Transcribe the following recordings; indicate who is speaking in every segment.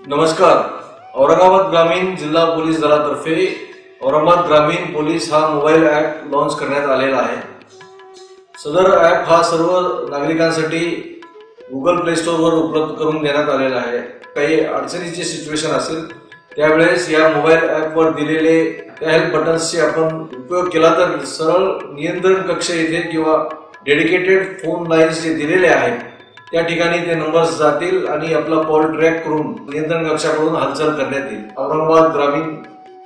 Speaker 1: नमस्कार. औरंगाबाद ग्रामीण जिल्हा पोलीस दलातर्फे औरंगाबाद ग्रामीण पोलीस हा मोबाईल ॲप लॉन्च करण्यात आलेला आहे. सदर ॲप हा सर्व नागरिकांसाठी गुगल प्ले स्टोअरवर उपलब्ध करून देण्यात आलेला आहे. काही अडचणीची सिच्युएशन असेल त्यावेळेस या मोबाईल ॲपवर दिलेले त्या हेल्प बटन्सचे आपण उपयोग केला तर सरळ नियंत्रण कक्ष येथे किंवा डेडिकेटेड फोन लाईन्स जे दिलेले आहेत त्या ठिकाणी ते नंबर्स जातील आणि आपला कॉल ट्रॅक करून नियंत्रण कक्षाकडून हालचाल करण्यात येईल. औरंगाबाद ग्रामीण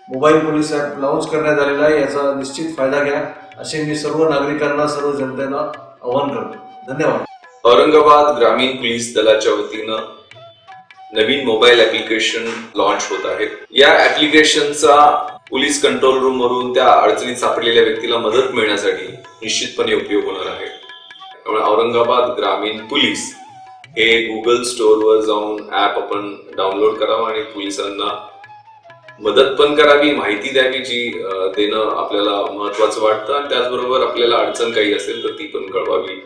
Speaker 1: मोबाईल पोलीस ॲप लॉन्च करण्यात आलेला आहे. याचा निश्चित फायदा घ्या असे मी सर्व नागरिकांना सर्व जनतेला आवाहन करतो. धन्यवाद.
Speaker 2: औरंगाबाद ग्रामीण पोलीस दलाच्या वतीनं नवीन मोबाईल ऍप्लिकेशन लॉन्च होत आहे. या ऍप्लिकेशनचा पोलीस कंट्रोल रूम वरून त्या अडचणीत सापडलेल्या व्यक्तीला मदत मिळण्यासाठी निश्चितपणे उपयोग होणार आहे. त्यामुळे औरंगाबाद ग्रामीण पोलीस हे गुगल स्टोअरवर जाऊन ऍप आपण डाउनलोड करावं आणि पोलिसांना मदत पण करावी, माहिती द्यावी जी देणं आपल्याला महत्वाचं वाटतं आणि त्याचबरोबर आपल्याला अडचण काही असेल तर ती पण कळवावी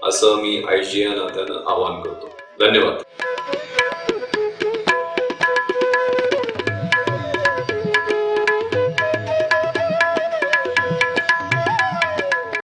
Speaker 2: असं मी IGN नात्यानं आवाहन करतो. धन्यवाद.